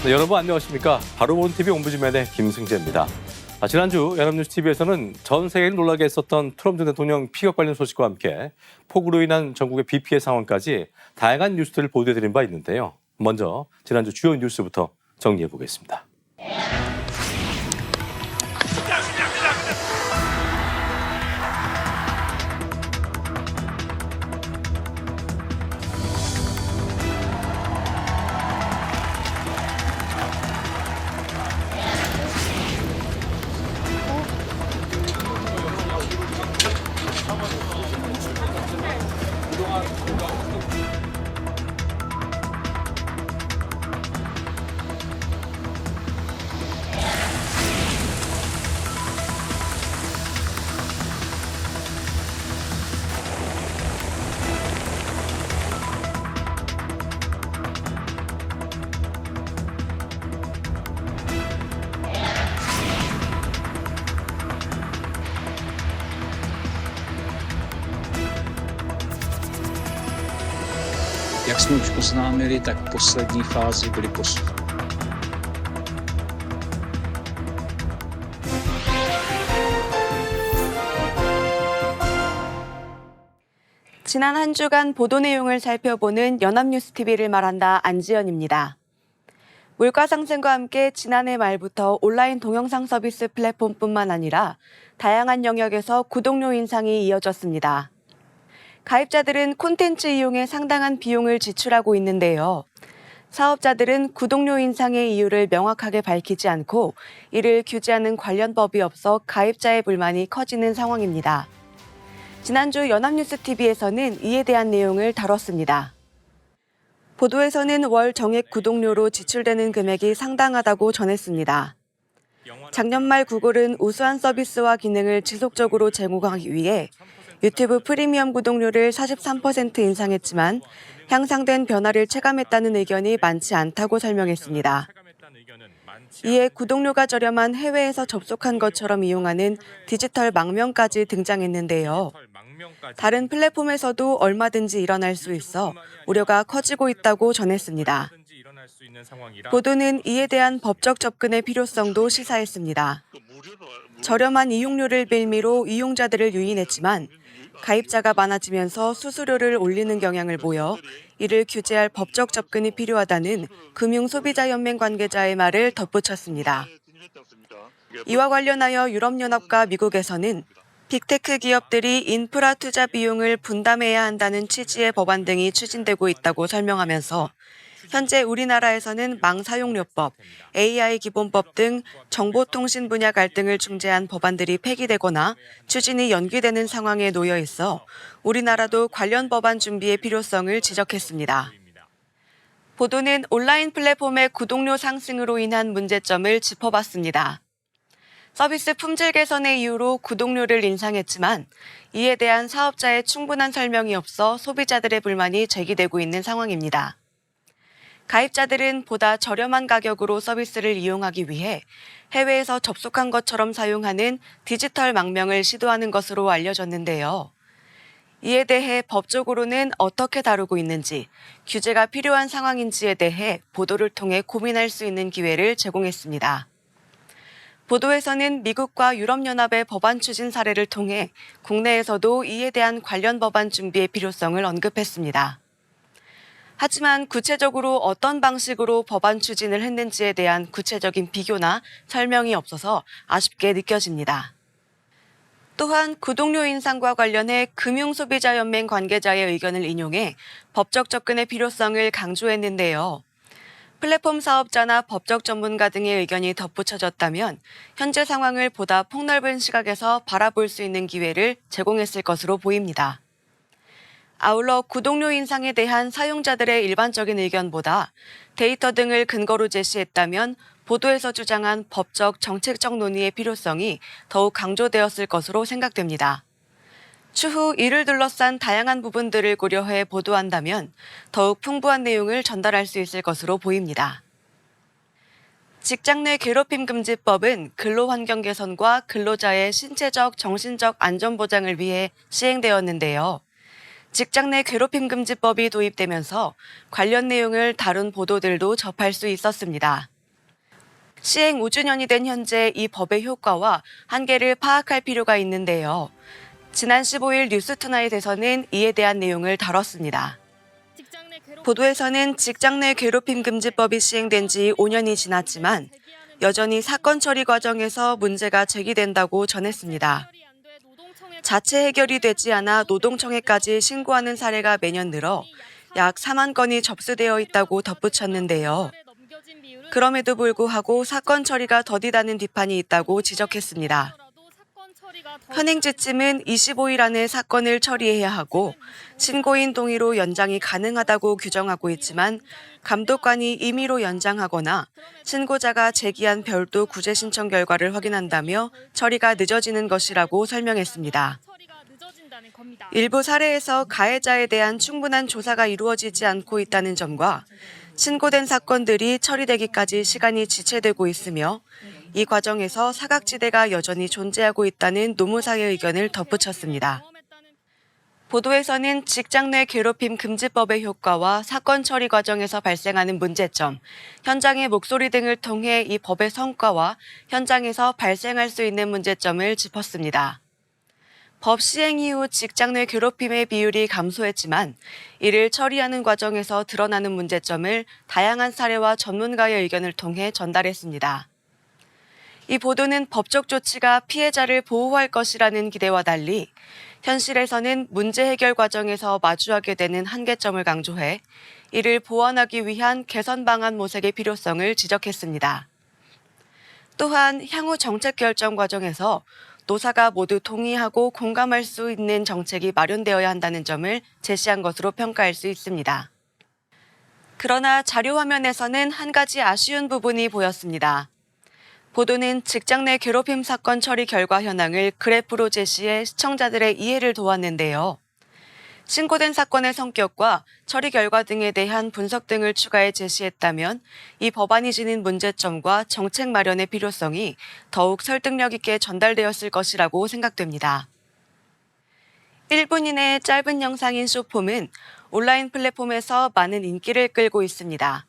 네, 여러분 안녕하십니까? 바로 본 TV 옴부즈맨의 김승재입니다. 지난주 연합뉴스TV에서는 전 세계를 놀라게 했었던 트럼프 대통령 피격 관련 소식과 함께 폭우로 인한 전국의 비 피해 상황까지 다양한 뉴스들을 보도해드린 바 있는데요. 먼저 지난주 주요 뉴스부터 정리해 보겠습니다. Jak jsme už oznámili, tak v poslední fázi byly posunuty. 지난 한 주간 보도 내용을 살펴보는 연합뉴스TV를 말한다 안지연입니다. 물가 상승과 함께 지난해 말부터 온라인 동영상 서비스 플랫폼뿐만 아니라 다양한 영역에서 구독료 인상이 이어졌습니다. 가입자들은 콘텐츠 이용에 상당한 비용을 지출하고 있는데요. 사업자들은 구독료 인상의 이유를 명확하게 밝히지 않고 이를 규제하는 관련 법이 없어 가입자의 불만이 커지는 상황입니다. 지난주 연합뉴스TV에서는 이에 대한 내용을 다뤘습니다. 보도에서는 월 정액 구독료로 지출되는 금액이 상당하다고 전했습니다. 작년 말 구글은 우수한 서비스와 기능을 지속적으로 제공하기 위해 유튜브 프리미엄 구독료를 43% 인상했지만 향상된 변화를 체감했다는 의견이 많지 않다고 설명했습니다. 이에 구독료가 저렴한 해외에서 접속한 것처럼 이용하는 디지털 망명까지 등장했는데요. 다른 플랫폼에서도 얼마든지 일어날 수 있어 우려가 커지고 있다고 전했습니다. 보도는 이에 대한 법적 접근의 필요성도 시사했습니다. 저렴한 이용료를 빌미로 이용자들을 유인했지만 가입자가 많아지면서 수수료를 올리는 경향을 보여 이를 규제할 법적 접근이 필요하다는 금융소비자연맹 관계자의 말을 덧붙였습니다. 이와 관련하여 유럽연합과 미국에서는 빅테크 기업들이 인프라 투자 비용을 분담해야 한다는 취지의 법안 등이 추진되고 있다고 설명하면서 현재 우리나라에서는 망사용료법, AI 기본법 등 정보통신 분야 갈등을 중재한 법안들이 폐기되거나 추진이 연기되는 상황에 놓여 있어 우리나라도 관련 법안 준비의 필요성을 지적했습니다. 보도는 온라인 플랫폼의 구독료 상승으로 인한 문제점을 짚어봤습니다. 서비스 품질 개선의 이유로 구독료를 인상했지만 이에 대한 사업자의 충분한 설명이 없어 소비자들의 불만이 제기되고 있는 상황입니다. 가입자들은 보다 저렴한 가격으로 서비스를 이용하기 위해 해외에서 접속한 것처럼 사용하는 디지털 망명을 시도하는 것으로 알려졌는데요. 이에 대해 법적으로는 어떻게 다루고 있는지, 규제가 필요한 상황인지에 대해 보도를 통해 고민할 수 있는 기회를 제공했습니다. 보도에서는 미국과 유럽연합의 법안 추진 사례를 통해 국내에서도 이에 대한 관련 법안 준비의 필요성을 언급했습니다. 하지만 구체적으로 어떤 방식으로 법안 추진을 했는지에 대한 구체적인 비교나 설명이 없어서 아쉽게 느껴집니다. 또한 구독료 인상과 관련해 금융소비자연맹 관계자의 의견을 인용해 법적 접근의 필요성을 강조했는데요. 플랫폼 사업자나 법적 전문가 등의 의견이 덧붙여졌다면 현재 상황을 보다 폭넓은 시각에서 바라볼 수 있는 기회를 제공했을 것으로 보입니다. 아울러 구독료 인상에 대한 사용자들의 일반적인 의견보다 데이터 등을 근거로 제시했다면 보도에서 주장한 법적, 정책적 논의의 필요성이 더욱 강조되었을 것으로 생각됩니다. 추후 이를 둘러싼 다양한 부분들을 고려해 보도한다면 더욱 풍부한 내용을 전달할 수 있을 것으로 보입니다. 직장 내 괴롭힘 금지법은 근로환경 개선과 근로자의 신체적, 정신적 안전 보장을 위해 시행되었는데요. 직장 내 괴롭힘 금지법이 도입되면서 관련 내용을 다룬 보도들도 접할 수 있었습니다. 시행 5주년이 된 현재 이 법의 효과와 한계를 파악할 필요가 있는데요. 지난 15일 뉴스투나잇에서는 이에 대한 내용을 다뤘습니다. 보도에서는 직장 내 괴롭힘 금지법이 시행된 지 5년이 지났지만 여전히 사건 처리 과정에서 문제가 제기된다고 전했습니다. 자체 해결이 되지 않아 노동청에까지 신고하는 사례가 매년 늘어 약 4만 건이 접수되어 있다고 덧붙였는데요. 그럼에도 불구하고 사건 처리가 더디다는 비판이 있다고 지적했습니다. 현행지침은 25일 안에 사건을 처리해야 하고 신고인 동의로 연장이 가능하다고 규정하고 있지만 감독관이 임의로 연장하거나 신고자가 제기한 별도 구제 신청 결과를 확인한다며 처리가 늦어지는 것이라고 설명했습니다. 일부 사례에서 가해자에 대한 충분한 조사가 이루어지지 않고 있다는 점과 신고된 사건들이 처리되기까지 시간이 지체되고 있으며 이 과정에서 사각지대가 여전히 존재하고 있다는 노무사의 의견을 덧붙였습니다. 보도에서는 직장 내 괴롭힘 금지법의 효과와 사건 처리 과정에서 발생하는 문제점, 현장의 목소리 등을 통해 이 법의 성과와 현장에서 발생할 수 있는 문제점을 짚었습니다. 법 시행 이후 직장 내 괴롭힘의 비율이 감소했지만 이를 처리하는 과정에서 드러나는 문제점을 다양한 사례와 전문가의 의견을 통해 전달했습니다. 이 보도는 법적 조치가 피해자를 보호할 것이라는 기대와 달리 현실에서는 문제 해결 과정에서 마주하게 되는 한계점을 강조해 이를 보완하기 위한 개선 방안 모색의 필요성을 지적했습니다. 또한 향후 정책 결정 과정에서 노사가 모두 동의하고 공감할 수 있는 정책이 마련되어야 한다는 점을 제시한 것으로 평가할 수 있습니다. 그러나 자료 화면에서는 한 가지 아쉬운 부분이 보였습니다. 보도는 직장 내 괴롭힘 사건 처리 결과 현황을 그래프로 제시해 시청자들의 이해를 도왔는데요. 신고된 사건의 성격과 처리 결과 등에 대한 분석 등을 추가해 제시했다면 이 법안이 지닌 문제점과 정책 마련의 필요성이 더욱 설득력 있게 전달되었을 것이라고 생각됩니다. 1분 이내의 짧은 영상인 숏폼은 온라인 플랫폼에서 많은 인기를 끌고 있습니다.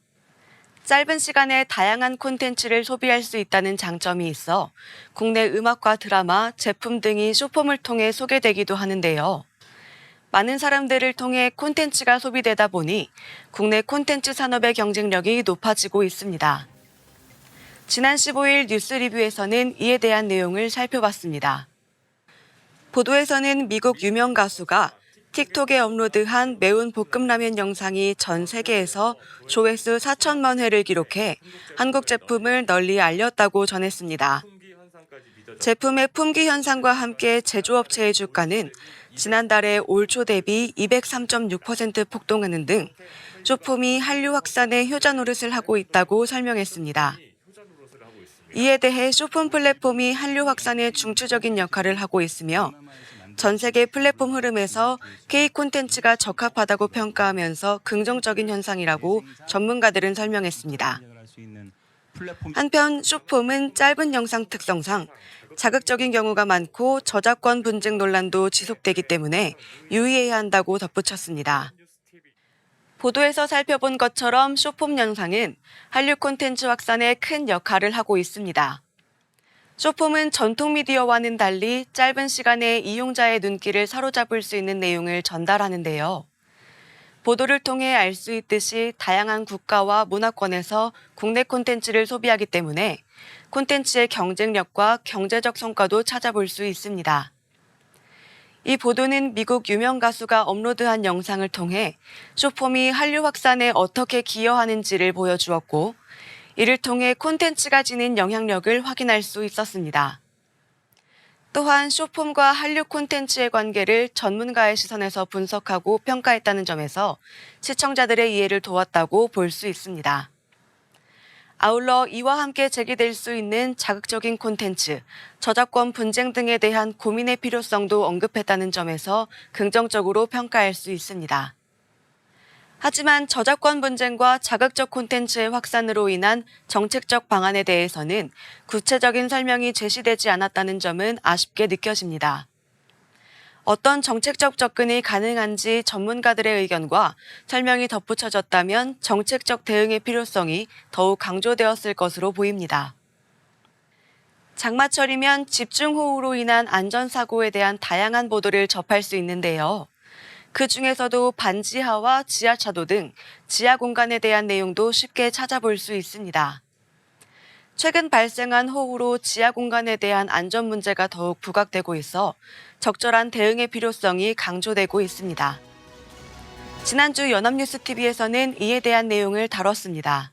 짧은 시간에 다양한 콘텐츠를 소비할 수 있다는 장점이 있어 국내 음악과 드라마, 제품 등이 숏폼을 통해 소개되기도 하는데요. 많은 사람들을 통해 콘텐츠가 소비되다 보니 국내 콘텐츠 산업의 경쟁력이 높아지고 있습니다. 지난 15일 뉴스 리뷰에서는 이에 대한 내용을 살펴봤습니다. 보도에서는 미국 유명 가수가 틱톡에 업로드한 매운 볶음라면 영상이 전 세계에서 조회수 4천만 회를 기록해 한국 제품을 널리 알렸다고 전했습니다. 제품의 품귀 현상과 함께 제조업체의 주가는 지난달에 올 초 대비 203.6% 폭등하는 등 숏폼이 한류 확산에 효자 노릇을 하고 있다고 설명했습니다. 이에 대해 숏폼 플랫폼이 한류 확산에 중추적인 역할을 하고 있으며 전 세계 플랫폼 흐름에서 K 콘텐츠가 적합하다고 평가하면서 긍정적인 현상이라고 전문가들은 설명했습니다. 한편 숏폼은 짧은 영상 특성상 자극적인 경우가 많고 저작권 분쟁 논란도 지속되기 때문에 유의해야 한다고 덧붙였습니다. 보도에서 살펴본 것처럼 숏폼 영상은 한류 콘텐츠 확산에 큰 역할을 하고 있습니다. 숏폼은 전통 미디어와는 달리 짧은 시간에 이용자의 눈길을 사로잡을 수 있는 내용을 전달하는데요. 보도를 통해 알 수 있듯이 다양한 국가와 문화권에서 국내 콘텐츠를 소비하기 때문에 콘텐츠의 경쟁력과 경제적 성과도 찾아볼 수 있습니다. 이 보도는 미국 유명 가수가 업로드한 영상을 통해 숏폼이 한류 확산에 어떻게 기여하는지를 보여주었고 이를 통해 콘텐츠가 지닌 영향력을 확인할 수 있었습니다. 또한 숏폼과 한류 콘텐츠의 관계를 전문가의 시선에서 분석하고 평가했다는 점에서 시청자들의 이해를 도왔다고 볼 수 있습니다. 아울러 이와 함께 제기될 수 있는 자극적인 콘텐츠, 저작권 분쟁 등에 대한 고민의 필요성도 언급했다는 점에서 긍정적으로 평가할 수 있습니다. 하지만 저작권 분쟁과 자극적 콘텐츠의 확산으로 인한 정책적 방안에 대해서는 구체적인 설명이 제시되지 않았다는 점은 아쉽게 느껴집니다. 어떤 정책적 접근이 가능한지 전문가들의 의견과 설명이 덧붙여졌다면 정책적 대응의 필요성이 더욱 강조되었을 것으로 보입니다. 장마철이면 집중호우로 인한 안전사고에 대한 다양한 보도를 접할 수 있는데요. 그 중에서도 반지하와 지하차도 등 지하 공간에 대한 내용도 쉽게 찾아볼 수 있습니다. 최근 발생한 호우로 지하 공간에 대한 안전 문제가 더욱 부각되고 있어 적절한 대응의 필요성이 강조되고 있습니다. 지난주 연합뉴스TV에서는 이에 대한 내용을 다뤘습니다.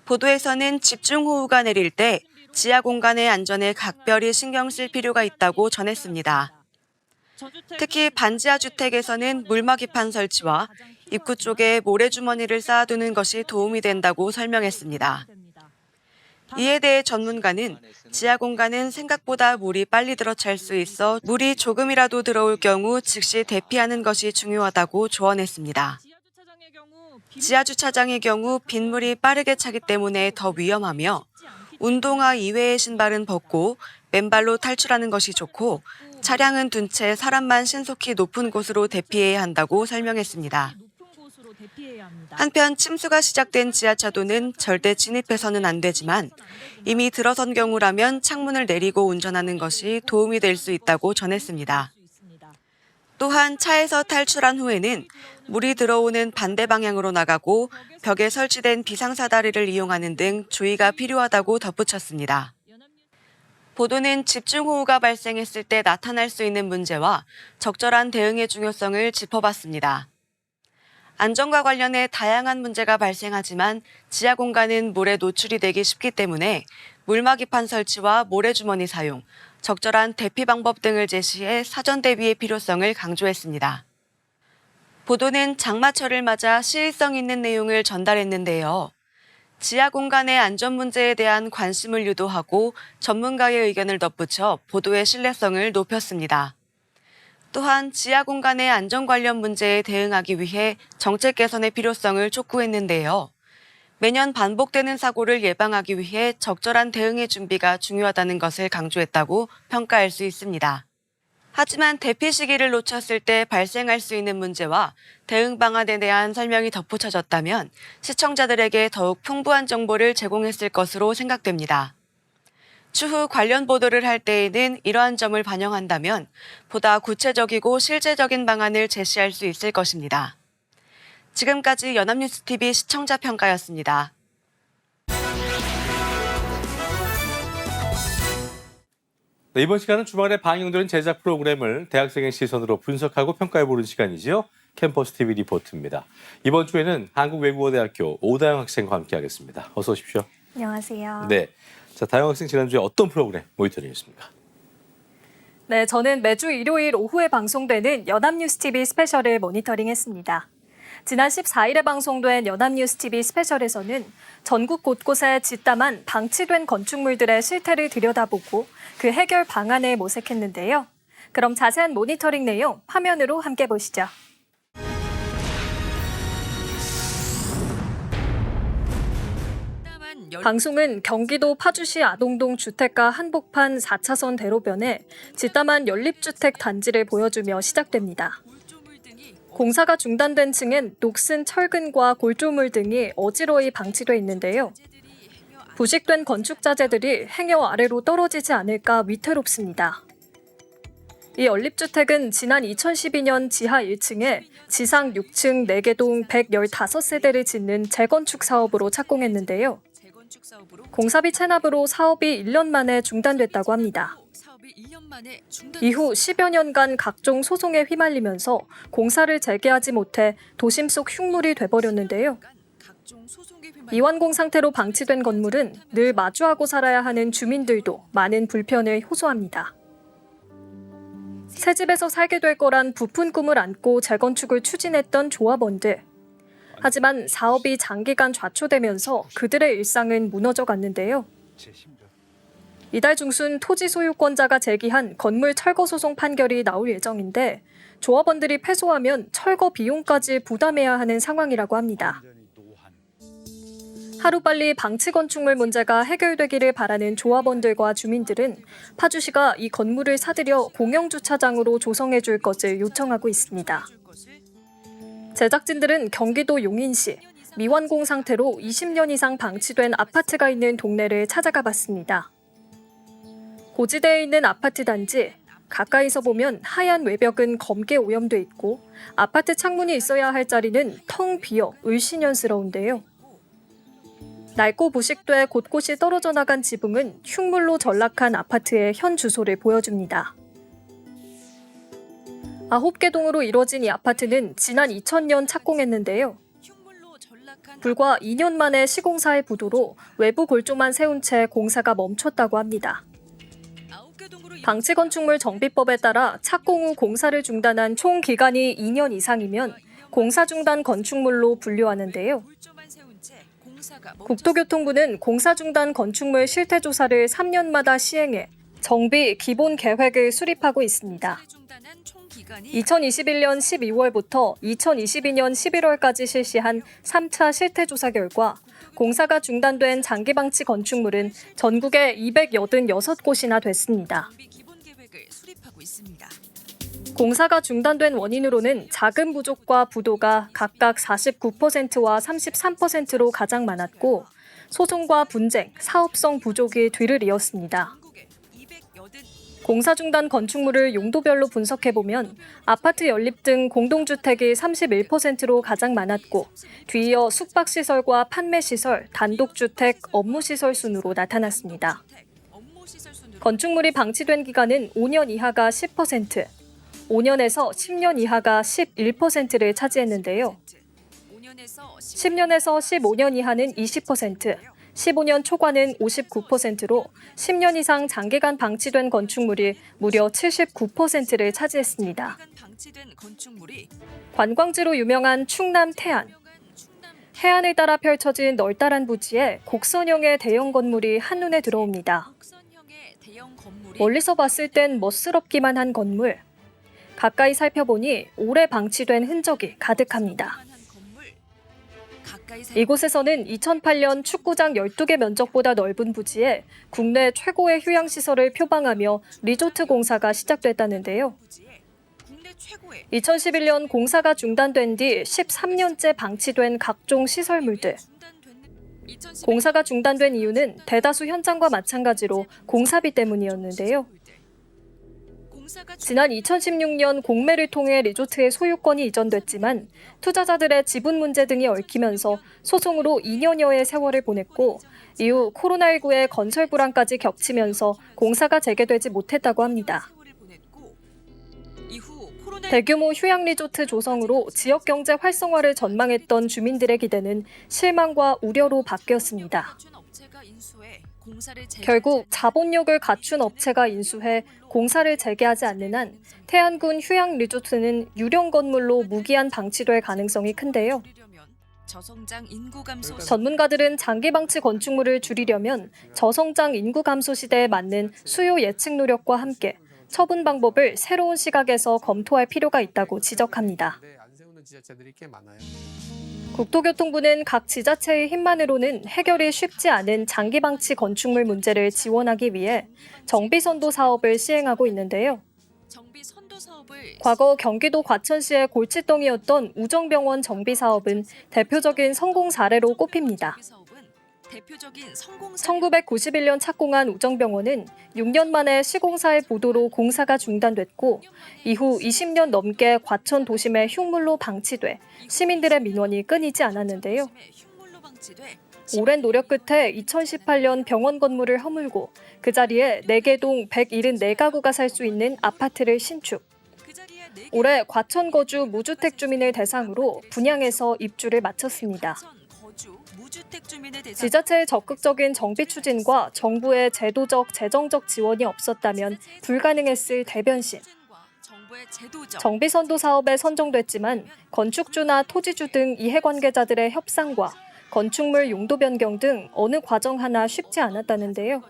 보도에서는 집중호우가 내릴 때 지하 공간의 안전에 각별히 신경 쓸 필요가 있다고 전했습니다. 특히 반지하 주택에서는 물막이판 설치와 입구 쪽에 모래주머니를 쌓아두는 것이 도움이 된다고 설명했습니다. 이에 대해 전문가는 지하 공간은 생각보다 물이 빨리 들어찰 수 있어 물이 조금이라도 들어올 경우 즉시 대피하는 것이 중요하다고 조언했습니다. 지하 주차장의 경우 빗물이 빠르게 차기 때문에 더 위험하며 운동화 이외의 신발은 벗고 맨발로 탈출하는 것이 좋고 차량은 둔 채 사람만 신속히 높은 곳으로 대피해야 한다고 설명했습니다. 한편 침수가 시작된 지하차도는 절대 진입해서는 안 되지만 이미 들어선 경우라면 창문을 내리고 운전하는 것이 도움이 될 수 있다고 전했습니다. 또한 차에서 탈출한 후에는 물이 들어오는 반대 방향으로 나가고 벽에 설치된 비상사다리를 이용하는 등 주의가 필요하다고 덧붙였습니다. 보도는 집중호우가 발생했을 때 나타날 수 있는 문제와 적절한 대응의 중요성을 짚어봤습니다. 안전과 관련해 다양한 문제가 발생하지만 지하 공간은 물에 노출이 되기 쉽기 때문에 물막이판 설치와 모래주머니 사용, 적절한 대피 방법 등을 제시해 사전 대비의 필요성을 강조했습니다. 보도는 장마철을 맞아 시의성 있는 내용을 전달했는데요. 지하 공간의 안전 문제에 대한 관심을 유도하고 전문가의 의견을 덧붙여 보도의 신뢰성을 높였습니다. 또한 지하 공간의 안전 관련 문제에 대응하기 위해 정책 개선의 필요성을 촉구했는데요. 매년 반복되는 사고를 예방하기 위해 적절한 대응의 준비가 중요하다는 것을 강조했다고 평가할 수 있습니다. 하지만 대피 시기를 놓쳤을 때 발생할 수 있는 문제와 대응 방안에 대한 설명이 덧붙여졌다면 시청자들에게 더욱 풍부한 정보를 제공했을 것으로 생각됩니다. 추후 관련 보도를 할 때에는 이러한 점을 반영한다면 보다 구체적이고 실제적인 방안을 제시할 수 있을 것입니다. 지금까지 연합뉴스TV 시청자 평가였습니다. 네, 이번 시간은 주말에 방영되는 제작 프로그램을 대학생의 시선으로 분석하고 평가해보는 시간이죠. 캠퍼스 TV 리포트입니다. 이번 주에는 한국외국어대학교 오다영 학생과 함께하겠습니다. 어서 오십시오. 안녕하세요. 네, 자 다영 학생 지난주에 어떤 프로그램 모니터링했습니까? 네, 저는 매주 일요일 오후에 방송되는 연합뉴스TV 스페셜을 모니터링했습니다. 지난 14일에 방송된 연합뉴스TV 스페셜에서는 전국 곳곳에 짓담한 방치된 건축물들의 실태를 들여다보고 그 해결 방안을 모색했는데요. 그럼 자세한 모니터링 내용 화면으로 함께 보시죠. 방송은 경기도 파주시 아동동 주택가 한복판 4차선 대로변에 짓담한 연립주택 단지를 보여주며 시작됩니다. 공사가 중단된 층엔 녹슨 철근과 골조물 등이 어지러이 방치돼 있는데요. 부식된 건축자재들이 행여 아래로 떨어지지 않을까 위태롭습니다. 이 연립주택은 지난 2012년 지하 1층에 지상 6층 4개 동 115세대를 짓는 재건축 사업으로 착공했는데요. 공사비 체납으로 사업이 1년 만에 중단됐다고 합니다. 이후 10여 년간 각종 소송에 휘말리면서 공사를 재개하지 못해 도심 속 흉물이 돼버렸는데요. 이완공 상태로 방치된 건물은 늘 마주하고 살아야 하는 주민들도 많은 불편을 호소합니다. 새 집에서 살게 될 거란 부푼 꿈을 안고 재건축을 추진했던 조합원들. 하지만 사업이 장기간 좌초되면서 그들의 일상은 무너져 갔는데요. 이달 중순 토지 소유권자가 제기한 건물 철거 소송 판결이 나올 예정인데 조합원들이 패소하면 철거 비용까지 부담해야 하는 상황이라고 합니다. 하루빨리 방치 건축물 문제가 해결되기를 바라는 조합원들과 주민들은 파주시가 이 건물을 사들여 공영주차장으로 조성해 줄 것을 요청하고 있습니다. 제작진들은 경기도 용인시 미완공 상태로 20년 이상 방치된 아파트가 있는 동네를 찾아가 봤습니다. 고지대에 있는 아파트 단지, 가까이서 보면 하얀 외벽은 검게 오염돼 있고 아파트 창문이 있어야 할 자리는 텅 비어 을씨년스러운데요. 낡고 부식돼 곳곳이 떨어져 나간 지붕은 흉물로 전락한 아파트의 현 주소를 보여줍니다. 9개 동으로 이뤄진 이 아파트는 지난 2000년 착공했는데요. 불과 2년 만에 시공사의 부도로 외부 골조만 세운 채 공사가 멈췄다고 합니다. 방치 건축물 정비법에 따라 착공 후 공사를 중단한 총 기간이 2년 이상이면 공사 중단 건축물로 분류하는데요. 국토교통부는 공사 중단 건축물 실태 조사를 3년마다 시행해 정비 기본 계획을 수립하고 있습니다. 2021년 12월부터 2022년 11월까지 실시한 3차 실태 조사 결과 공사가 중단된 장기 방치 건축물은 전국에 286곳이나 됐습니다. 공사가 중단된 원인으로는 자금 부족과 부도가 각각 49%와 33%로 가장 많았고 소송과 분쟁, 사업성 부족이 뒤를 이었습니다. 공사 중단 건축물을 용도별로 분석해보면 아파트 연립 등 공동주택이 31%로 가장 많았고 뒤이어 숙박시설과 판매시설, 단독주택, 업무시설 순으로 나타났습니다. 건축물이 방치된 기간은 5년 이하가 10%, 5년에서 10년 이하가 11%를 차지했는데요. 10년에서 15년 이하는 20%, 15년 초과는 59%로 10년 이상 장기간 방치된 건축물이 무려 79%를 차지했습니다. 관광지로 유명한 충남 태안. 해안을 따라 펼쳐진 널따란 부지에 곡선형의 대형 건물이 한눈에 들어옵니다. 멀리서 봤을 땐 멋스럽기만 한 건물. 가까이 살펴보니 오래 방치된 흔적이 가득합니다. 이곳에서는 2008년 축구장 12개 면적보다 넓은 부지에 국내 최고의 휴양시설을 표방하며 리조트 공사가 시작됐다는데요. 2011년 공사가 중단된 뒤 13년째 방치된 각종 시설물들. 공사가 중단된 이유는 대다수 현장과 마찬가지로 공사비 때문이었는데요. 지난 2016년 공매를 통해 리조트의 소유권이 이전됐지만 투자자들의 지분 문제 등이 얽히면서 소송으로 2년여의 세월을 보냈고 이후 코로나19의 건설 불안까지 겹치면서 공사가 재개되지 못했다고 합니다. 대규모 휴양 리조트 조성으로 지역 경제 활성화를 전망했던 주민들의 기대는 실망과 우려로 바뀌었습니다. 결국 자본력을 갖춘 업체가 인수해 공사를 재개하지 않는 한 태안군 휴양 리조트는 유령 건물로 무기한 방치될 가능성이 큰데요. 전문가들은 장기 방치 건축물을 줄이려면 저성장 인구 감소 시대에 맞는 수요 예측 노력과 함께 처분 방법을 새로운 시각에서 검토할 필요가 있다고 지적합니다. 국토교통부는 각 지자체의 힘만으로는 해결이 쉽지 않은 장기 방치 건축물 문제를 지원하기 위해 정비선도 사업을 시행하고 있는데요. 과거 경기도 과천시의 골칫덩이였던 우정병원 정비 사업은 대표적인 성공 사례로 꼽힙니다. 1991년 착공한 우정병원은 6년 만에 시공사의 보도로 공사가 중단됐고 이후 20년 넘게 과천 도심의 흉물로 방치돼 시민들의 민원이 끊이지 않았는데요. 오랜 노력 끝에 2018년 병원 건물을 허물고 그 자리에 4개 동 174가구가 살 수 있는 아파트를 신축. 올해 과천 거주 무주택 주민을 대상으로 분양해서 입주를 마쳤습니다. 지자체의 적극적인 정비 추진과 정부의 제도적, 재정적 지원이 없었다면 불가능했을 대변신. 정비선도 사업에 선정됐지만 건축주나 토지주 등 이해관계자들의 협상과 건축물 용도 변경 등 어느 과정 하나 쉽지 않았다는데요.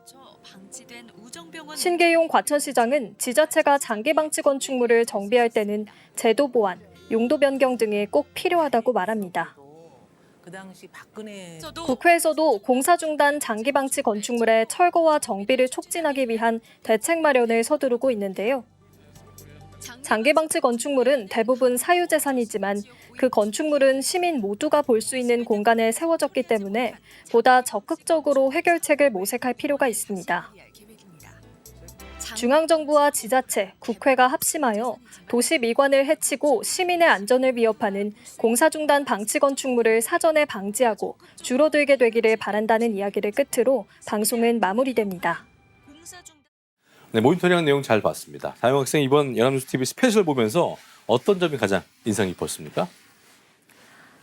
신계용 과천시장은 지자체가 장기 방치 건축물을 정비할 때는 제도 보완, 용도 변경 등이 꼭 필요하다고 말합니다. 그 당시 박근혜 국회에서도 공사 중단 장기 방치 건축물의 철거와 정비를 촉진하기 위한 대책 마련을 서두르고 있는데요. 장기 방치 건축물은 대부분 사유재산이지만 그 건축물은 시민 모두가 볼 수 있는 공간에 세워졌기 때문에 보다 적극적으로 해결책을 모색할 필요가 있습니다. 중앙정부와 지자체, 국회가 합심하여 도시 미관을 해치고 시민의 안전을 위협하는 공사 중단 방치 건축물을 사전에 방지하고 줄어들게 되기를 바란다는 이야기를 끝으로 방송은 마무리됩니다. 네, 모니터링한 내용 잘 봤습니다. 다영 학생 이번 연합뉴스 TV 스페셜 보면서 어떤 점이 가장 인상 깊었습니까?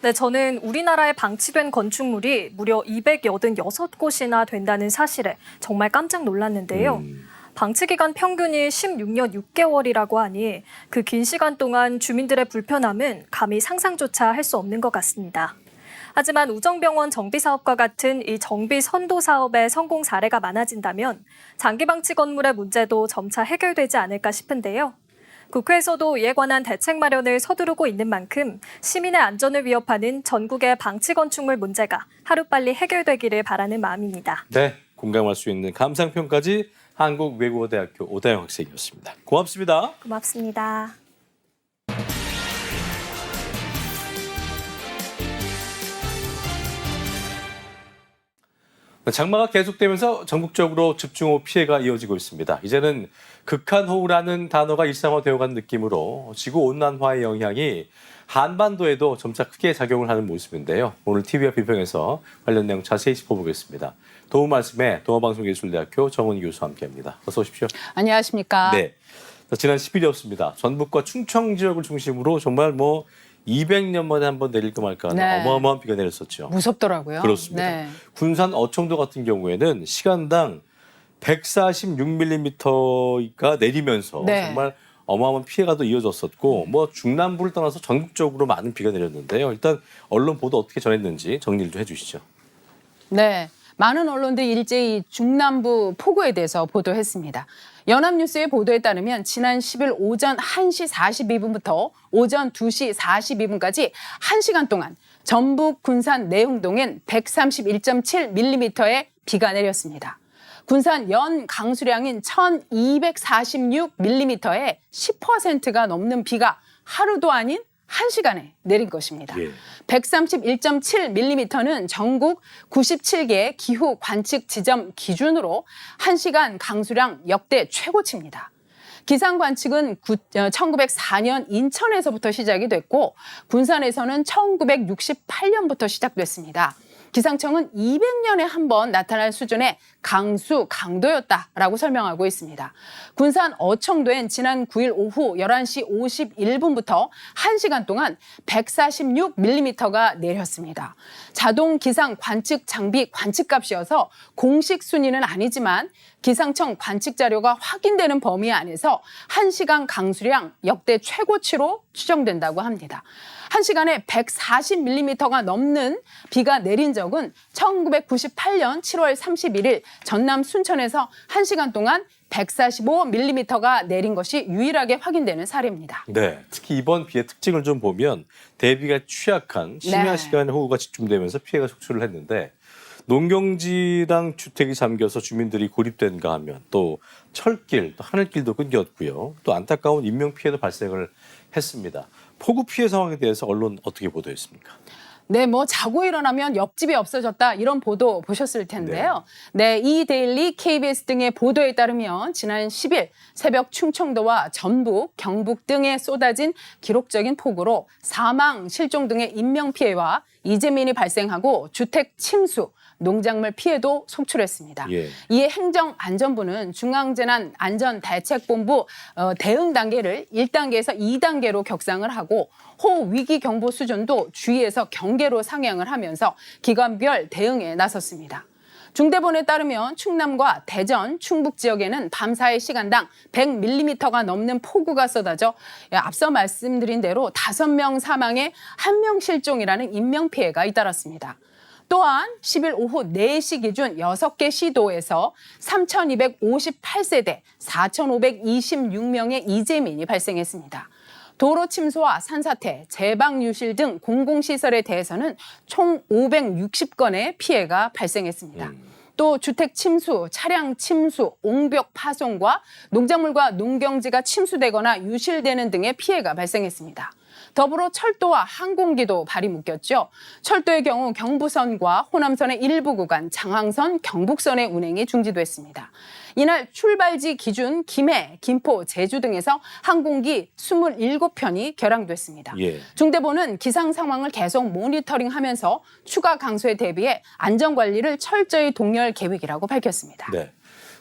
네, 저는 우리나라에 방치된 건축물이 무려 286곳이나 된다는 사실에 정말 깜짝 놀랐는데요. 방치 기간 평균이 16년 6개월이라고 하니 그 긴 시간 동안 주민들의 불편함은 감히 상상조차 할 수 없는 것 같습니다. 하지만 우정병원 정비 사업과 같은 이 정비 선도 사업의 성공 사례가 많아진다면 장기 방치 건물의 문제도 점차 해결되지 않을까 싶은데요. 국회에서도 이에 관한 대책 마련을 서두르고 있는 만큼 시민의 안전을 위협하는 전국의 방치 건축물 문제가 하루빨리 해결되기를 바라는 마음입니다. 네, 공감할 수 있는 감상평까지 한국외국어대학교 오다영 학생이었습니다. 고맙습니다. 고맙습니다. 장마가 계속되면서 전국적으로 집중호우 피해가 이어지고 있습니다. 이제는 극한호우라는 단어가 일상화되어가는 느낌으로 지구온난화의 영향이 한반도에도 점차 크게 작용을 하는 모습인데요. 오늘 TV와 비평에서 관련 내용 자세히 짚어보겠습니다. 도움 말씀에 동아방송예술대학교 정은희 교수와 함께합니다. 어서 오십시오. 안녕하십니까. 네, 지난 10일이었습니다. 전북과 충청 지역을 중심으로 정말 200년 만에 한 번 내릴까 말까 하는 네. 어마어마한 비가 내렸었죠. 무섭더라고요. 그렇습니다. 네. 군산 어청도 같은 경우에는 시간당 146mm가 내리면서 네. 정말 어마어마한 피해가 또 이어졌었고 중남부를 떠나서 전국적으로 많은 비가 내렸는데요. 일단 언론 보도 어떻게 전했는지 정리를 좀 해주시죠. 네. 많은 언론들이 일제히 중남부 폭우에 대해서 보도했습니다. 연합뉴스의 보도에 따르면 지난 10일 오전 1시 42분부터 오전 2시 42분까지 1시간 동안 전북 군산 내흥동엔 131.7mm의 비가 내렸습니다. 군산 연 강수량인 1246mm의 10%가 넘는 비가 하루도 아닌 1시간에 내린 것입니다. 예. 131.7mm는 전국 97개 기후 관측 지점 기준으로 1시간 강수량 역대 최고치입니다. 기상 관측은 1904년 인천에서부터 시작이 됐고 군산에서는 1968년부터 시작됐습니다. 기상청은 200년에 한 번 나타날 수준의 강수, 강도였다라고 설명하고 있습니다. 군산 어청도엔 지난 9일 오후 11시 51분부터 1시간 동안 146mm가 내렸습니다. 자동 기상 관측 장비 관측값이어서 공식 순위는 아니지만 기상청 관측 자료가 확인되는 범위 안에서 1시간 강수량 역대 최고치로 추정된다고 합니다. 1시간에 140mm가 넘는 비가 내린 적은 1998년 7월 31일 전남 순천에서 1시간 동안 145mm가 내린 것이 유일하게 확인되는 사례입니다. 네, 특히 이번 비의 특징을 좀 보면 대비가 취약한 심야 네. 시간에 호우가 집중되면서 피해가 속출을 했는데 농경지랑 주택이 잠겨서 주민들이 고립된가 하면 또 철길, 또 하늘길도 끊겼고요. 또 안타까운 인명피해도 발생을 했습니다. 폭우 피해 상황에 대해서 언론 어떻게 보도했습니까? 네, 자고 일어나면 옆집이 없어졌다 이런 보도 보셨을 텐데요. 네, 이 데일리, KBS 등의 보도에 따르면 지난 10일 새벽 충청도와 전북, 경북 등에 쏟아진 기록적인 폭우로 사망, 실종 등의 인명피해와 이재민이 발생하고 주택 침수, 농작물 피해도 속출했습니다. 예. 이에 행정안전부는 중앙재난안전대책본부 대응 단계를 1단계에서 2단계로 격상을 하고 호우 위기 경보 수준도 주의에서 경계로 상향을 하면서 기관별 대응에 나섰습니다. 중대본에 따르면 충남과 대전, 충북 지역에는 밤사이 시간당 100mm가 넘는 폭우가 쏟아져 앞서 말씀드린 대로 5명 사망에 1명 실종이라는 인명피해가 잇따랐습니다. 또한 10일 오후 4시 기준 6개 시도에서 3,258세대 4,526명의 이재민이 발생했습니다. 도로 침수와 산사태, 제방 유실 등 공공시설에 대해서는 총 560건의 피해가 발생했습니다. 또 주택 침수, 차량 침수, 옹벽 파손과 농작물과 농경지가 침수되거나 유실되는 등의 피해가 발생했습니다. 더불어 철도와 항공기도 발이 묶였죠. 철도의 경우 경부선과 호남선의 일부 구간, 장항선, 경북선의 운행이 중지됐습니다. 이날 출발지 기준 김해, 김포, 제주 등에서 항공기 27편이 결항됐습니다. 예. 중대본은 기상 상황을 계속 모니터링하면서 추가 강수에 대비해 안전관리를 철저히 독려할 계획이라고 밝혔습니다. 네.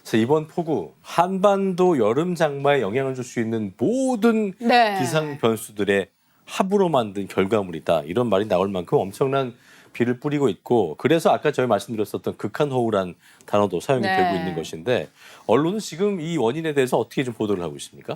그래서 이번 폭우 한반도 여름 장마에 영향을 줄 수 있는 모든 네. 기상 변수들의 합으로 만든 결과물이다. 이런 말이 나올 만큼 엄청난 비를 뿌리고 있고 그래서 아까 저희 말씀드렸었던 극한호우란 단어도 사용이 네. 되고 있는 것인데 언론은 지금 이 원인에 대해서 어떻게 좀 보도를 하고 있습니까?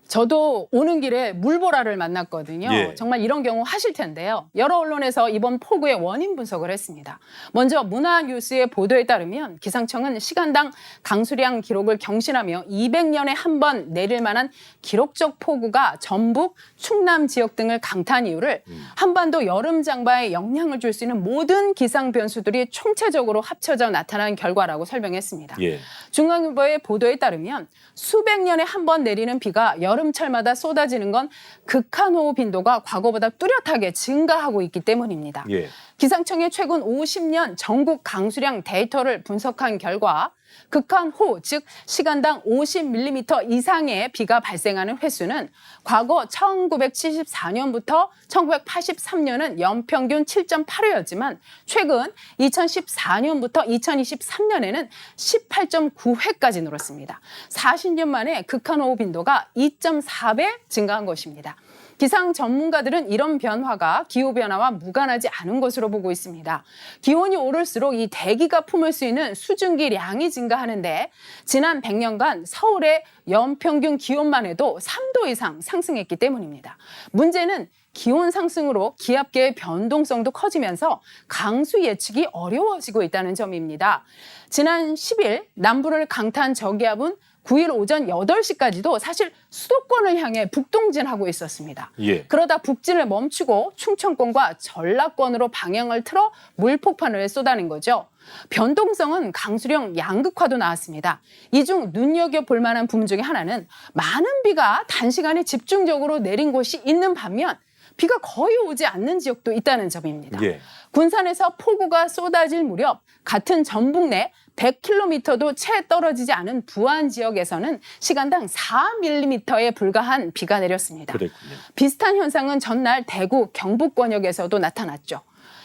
저도 오는 길에 물보라를 만났거든요. 예. 정말 이런 경우 하실 텐데요. 여러 언론에서 이번 폭우의 원인 분석을 했습니다. 먼저 문화뉴스의 보도에 따르면 기상청은 시간당 강수량 기록을 경신하며 200년에 한 번 내릴 만한 기록적 폭우가 전북, 충남 지역 등을 강타한 이유를 한반도 여름 장마에 영향을 줄 수 있는 모든 기상 변수들이 총체적으로 합쳐져 나타난 결과라고 설명했습니다. 예. 중앙일보의 보도에 따르면 수백 년에 한 번 내리는 비가 여름철마다 쏟아지는 건 극한호우 빈도가 과거보다 뚜렷하게 증가하고 있기 때문입니다. 예. 기상청의 최근 50년 전국 강수량 데이터를 분석한 결과 극한호우, 즉 시간당 50mm 이상의 비가 발생하는 횟수는 과거 1974년부터 1983년은 연평균 7.8회였지만 최근 2014년부터 2023년에는 18.9회까지 늘었습니다. 40년 만에 극한호우 빈도가 2.4배 증가한 것입니다. 기상 전문가들은 이런 변화가 기후변화와 무관하지 않은 것으로 보고 있습니다. 기온이 오를수록 이 대기가 품을 수 있는 수증기량이 증가하는데 지난 100년간 서울의 연평균 기온만 해도 3도 이상 상승했기 때문입니다. 문제는 기온 상승으로 기압계의 변동성도 커지면서 강수 예측이 어려워지고 있다는 점입니다. 지난 10일 남부를 강타한 저기압은 9일 오전 8시까지도 사실 수도권을 향해 북동진하고 있었습니다. 예. 그러다 북진을 멈추고 충청권과 전라권으로 방향을 틀어 물폭탄을 쏟아낸 거죠. 변동성은 강수량 양극화도 나왔습니다. 이 중 눈여겨볼 만한 부분 중에 하나는 많은 비가 단시간에 집중적으로 내린 곳이 있는 반면 비가 거의 오지 않는 지역도 있다는 점입니다. 예. 군산에서 폭우가 쏟아질 무렵 같은 전북 내 100km도 채 떨어지지 않은 부안 지역에서는 시간당 4mm에 불과한 비가 내렸습니다. 그랬군요. 비슷한 현상은 전날 대구, 경북 권역에서도 나타났죠.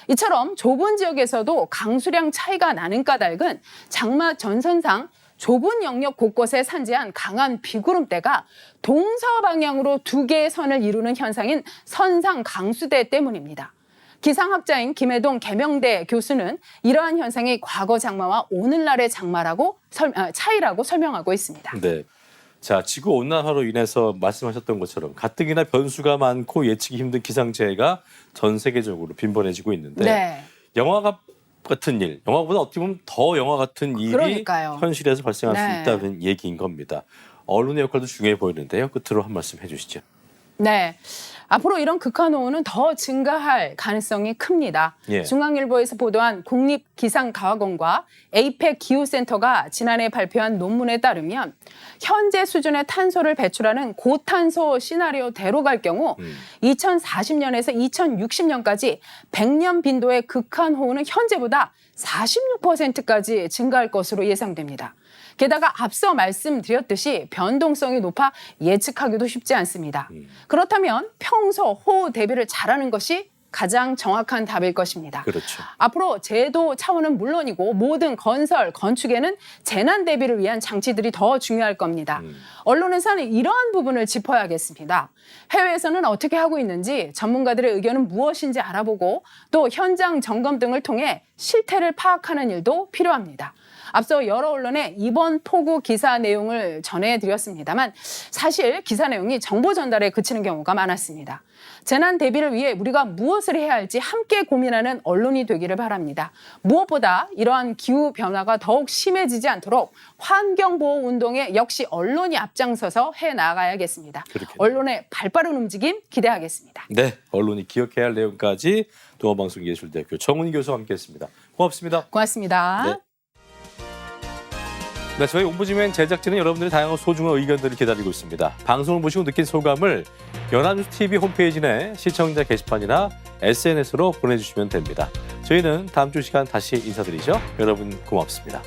이처럼 좁은 지역에서도 강수량 차이가 나는 까닭은 장마 전선상 좁은 영역 곳곳에 산재한 강한 비구름대가 동서방향으로 두 개의 선을 이루는 현상인 선상 강수대 때문입니다. 기상학자인 김해동 계명대 교수는 이러한 현상이 과거 장마와 오늘날의 장마라고 차이라고 설명하고 있습니다. 네. 자, 지구 온난화로 인해서 말씀하셨던 것처럼 가뜩이나 변수가 많고 예측이 힘든 기상재해가 전 세계적으로 빈번해지고 있는데 네. 영화 같은 일, 영화보다 어떻게 보면 더 영화 같은 일이 그러니까요. 현실에서 발생할 네. 수 있다는 얘기인 겁니다. 언론의 역할도 중요해 보이는데요. 끝으로 한 말씀 해주시죠. 네. 앞으로 이런 극한호우는 더 증가할 가능성이 큽니다. 예. 중앙일보에서 보도한 국립기상과학원과 에이펙 기후센터가 지난해 발표한 논문에 따르면 현재 수준의 탄소를 배출하는 고탄소 시나리오대로 갈 경우 2040년에서 2060년까지 100년 빈도의 극한호우는 현재보다 46%까지 증가할 것으로 예상됩니다. 게다가 앞서 말씀드렸듯이 변동성이 높아 예측하기도 쉽지 않습니다. 그렇다면 평소 호우 대비를 잘하는 것이 가장 정확한 답일 것입니다. 그렇죠. 앞으로 제도 차원은 물론이고 모든 건설, 건축에는 재난 대비를 위한 장치들이 더 중요할 겁니다. 언론에서는 이러한 부분을 짚어야겠습니다. 해외에서는 어떻게 하고 있는지 전문가들의 의견은 무엇인지 알아보고 또 현장 점검 등을 통해 실태를 파악하는 일도 필요합니다. 앞서 여러 언론에 이번 폭우 기사 내용을 전해드렸습니다만 사실 기사 내용이 정보 전달에 그치는 경우가 많았습니다. 재난 대비를 위해 우리가 무엇을 해야 할지 함께 고민하는 언론이 되기를 바랍니다. 무엇보다 이러한 기후 변화가 더욱 심해지지 않도록 환경보호 운동에 역시 언론이 앞장서서 해나가야겠습니다. 그렇겠네요. 언론의 발빠른 움직임 기대하겠습니다. 네, 언론이 기억해야 할 내용까지 동아방송예술대학교 정훈희 교수와 함께했습니다. 고맙습니다. 고맙습니다. 네. 네, 저희 옴부즈맨 제작진은 여러분들의 다양한 소중한 의견들을 기다리고 있습니다. 방송을 보시고 느낀 소감을 연합뉴스 TV 홈페이지 내 시청자 게시판이나 SNS로 보내주시면 됩니다. 저희는 다음 주 시간 다시 인사드리죠. 여러분 고맙습니다.